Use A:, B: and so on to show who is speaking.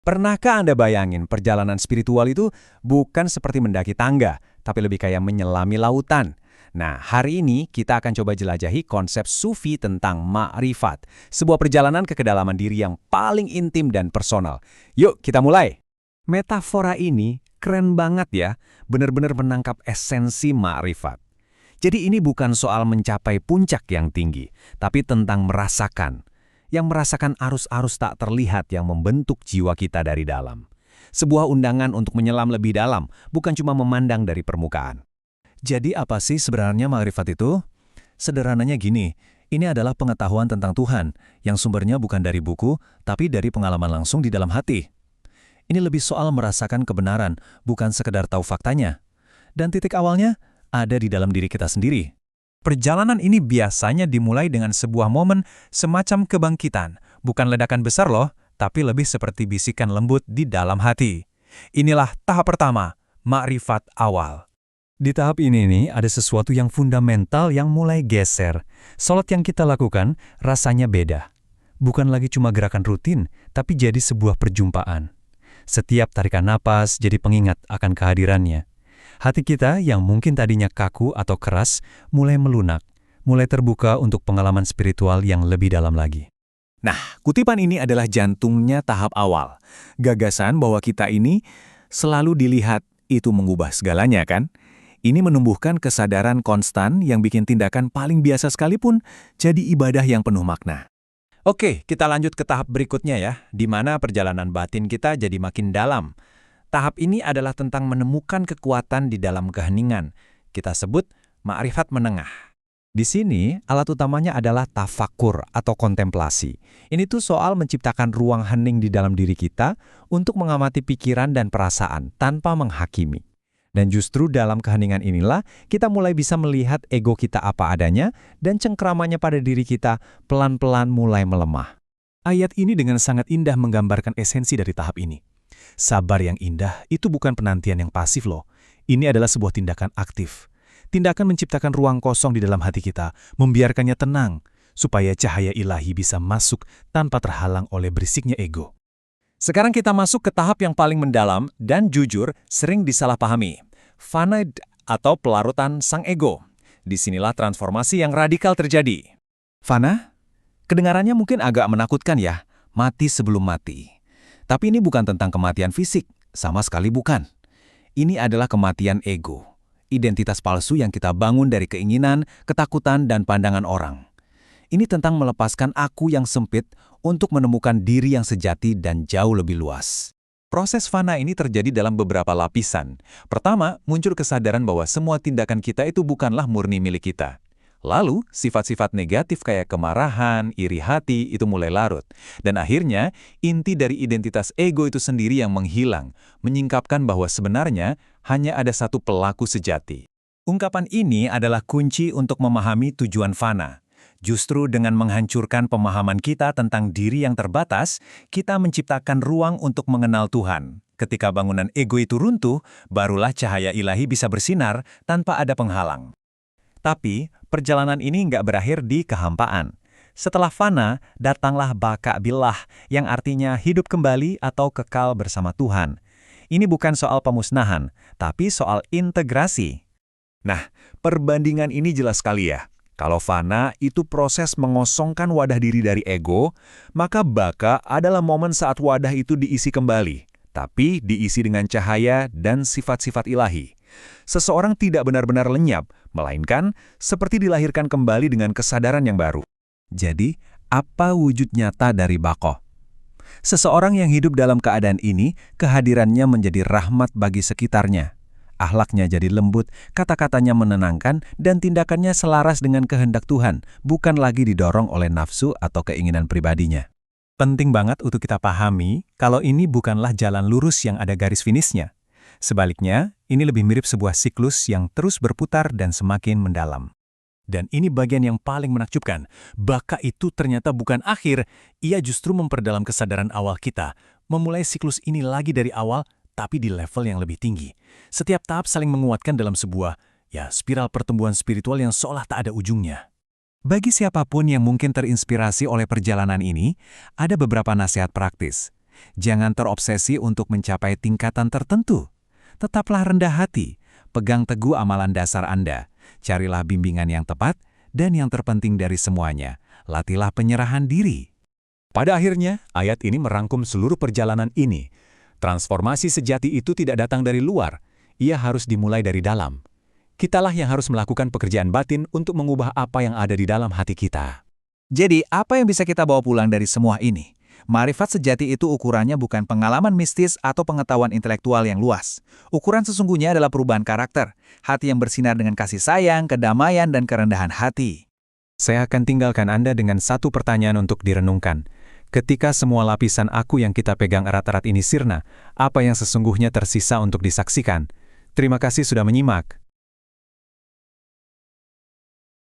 A: Pernahkah Anda bayangin perjalanan spiritual itu bukan seperti mendaki tangga, tapi lebih kayak menyelami lautan? Nah, hari ini kita akan coba jelajahi konsep sufi tentang ma'rifat, sebuah perjalanan ke kedalaman diri yang paling intim dan personal. Yuk, kita mulai. Metafora ini keren banget ya, benar-benar menangkap esensi ma'rifat. Jadi ini bukan soal mencapai puncak yang tinggi, tapi tentang merasakan. Yang merasakan arus-arus tak terlihat yang membentuk jiwa kita dari dalam. Sebuah undangan untuk menyelam lebih dalam, bukan cuma memandang dari permukaan. Jadi apa sih sebenarnya ma'rifat itu? Sederhananya gini, ini adalah pengetahuan tentang Tuhan, yang sumbernya bukan dari buku, tapi dari pengalaman langsung di dalam hati. Ini lebih soal merasakan kebenaran, bukan sekedar tahu faktanya. Dan titik awalnya ada di dalam diri kita sendiri. Perjalanan ini biasanya dimulai dengan sebuah momen semacam kebangkitan. Bukan ledakan besar loh, tapi lebih seperti bisikan lembut di dalam hati. Inilah tahap pertama, ma'rifat awal. Di tahap ini nih, ada sesuatu yang fundamental yang mulai geser. Salat yang kita lakukan rasanya beda. Bukan lagi cuma gerakan rutin, tapi jadi sebuah perjumpaan. Setiap tarikan napas jadi pengingat akan kehadirannya. Hati kita yang mungkin tadinya kaku atau keras mulai melunak, mulai terbuka untuk pengalaman spiritual yang lebih dalam lagi. Nah, kutipan ini adalah jantungnya tahap awal. Gagasan bahwa kita ini selalu dilihat itu mengubah segalanya kan? Ini menumbuhkan kesadaran konstan yang bikin tindakan paling biasa sekalipun jadi ibadah yang penuh makna. Oke, kita lanjut ke tahap berikutnya ya, di mana perjalanan batin kita jadi makin dalam. Tahap ini adalah tentang menemukan kekuatan di dalam keheningan. Kita sebut ma'rifat menengah. Di sini, alat utamanya adalah tafakur atau kontemplasi. Ini tuh soal menciptakan ruang hening di dalam diri kita untuk mengamati pikiran dan perasaan tanpa menghakimi. Dan justru dalam keheningan inilah kita mulai bisa melihat ego kita apa adanya dan cengkramannya pada diri kita pelan-pelan mulai melemah. Ayat ini dengan sangat indah menggambarkan esensi dari tahap ini. Sabar yang indah itu bukan penantian yang pasif loh. Ini adalah sebuah tindakan aktif. Tindakan menciptakan ruang kosong di dalam hati kita, membiarkannya tenang, supaya cahaya ilahi bisa masuk tanpa terhalang oleh berisiknya ego. Sekarang kita masuk ke tahap yang paling mendalam dan jujur sering disalahpahami. Fana atau pelarutan sang ego. Disinilah transformasi yang radikal terjadi. Fana? Kedengarannya mungkin agak menakutkan ya, mati sebelum mati. Tapi ini bukan tentang kematian fisik, sama sekali bukan. Ini adalah kematian ego, identitas palsu yang kita bangun dari keinginan, ketakutan, dan pandangan orang. Ini tentang melepaskan aku yang sempit untuk menemukan diri yang sejati dan jauh lebih luas. Proses fana ini terjadi dalam beberapa lapisan. Pertama, muncul kesadaran bahwa semua tindakan kita itu bukanlah murni milik kita. Lalu, sifat-sifat negatif kayak kemarahan, iri hati itu mulai larut. Dan akhirnya, inti dari identitas ego itu sendiri yang menghilang, menyingkapkan bahwa sebenarnya hanya ada satu pelaku sejati. Ungkapan ini adalah kunci untuk memahami tujuan fana. Justru dengan menghancurkan pemahaman kita tentang diri yang terbatas, kita menciptakan ruang untuk mengenal Tuhan. Ketika bangunan ego itu runtuh, barulah cahaya ilahi bisa bersinar tanpa ada penghalang. Tapi, perjalanan ini nggak berakhir di kehampaan. Setelah fana, datanglah baka billah, yang artinya hidup kembali atau kekal bersama Tuhan. Ini bukan soal pemusnahan, tapi soal integrasi. Nah, perbandingan ini jelas sekali ya. Kalau fana itu proses mengosongkan wadah diri dari ego, maka baka adalah momen saat wadah itu diisi kembali, tapi diisi dengan cahaya dan sifat-sifat ilahi. Seseorang tidak benar-benar lenyap, melainkan seperti dilahirkan kembali dengan kesadaran yang baru. Jadi, apa wujud nyata dari baqo? Seseorang yang hidup dalam keadaan ini, kehadirannya menjadi rahmat bagi sekitarnya. Akhlaknya jadi lembut, kata-katanya menenangkan, dan tindakannya selaras dengan kehendak Tuhan, bukan lagi didorong oleh nafsu atau keinginan pribadinya. Penting banget untuk kita pahami kalau ini bukanlah jalan lurus yang ada garis finishnya. Sebaliknya, ini lebih mirip sebuah siklus yang terus berputar dan semakin mendalam. Dan ini bagian yang paling menakjubkan. Baka itu ternyata bukan akhir, ia justru memperdalam kesadaran awal kita, memulai siklus ini lagi dari awal, tapi di level yang lebih tinggi. Setiap tahap saling menguatkan dalam sebuah, spiral pertumbuhan spiritual yang seolah tak ada ujungnya. Bagi siapapun yang mungkin terinspirasi oleh perjalanan ini, ada beberapa nasihat praktis.
B: Jangan terobsesi untuk mencapai tingkatan tertentu. Tetaplah rendah hati, pegang teguh amalan dasar Anda, carilah bimbingan yang tepat, dan yang terpenting dari semuanya, latihlah penyerahan diri.
C: Pada akhirnya, ayat ini merangkum seluruh perjalanan ini. Transformasi sejati itu tidak datang dari luar, ia harus dimulai dari dalam. Kitalah yang harus melakukan pekerjaan batin untuk mengubah apa yang ada di dalam hati kita.
B: Jadi, apa yang bisa kita bawa pulang dari semua ini? Ma'rifat sejati itu ukurannya bukan pengalaman mistis atau pengetahuan intelektual yang luas. Ukuran sesungguhnya adalah perubahan karakter, hati yang bersinar dengan kasih sayang, kedamaian, dan kerendahan hati.
A: Saya akan tinggalkan Anda dengan satu pertanyaan untuk direnungkan. Ketika semua lapisan aku yang kita pegang erat-erat ini sirna, apa yang sesungguhnya tersisa untuk disaksikan? Terima kasih sudah menyimak.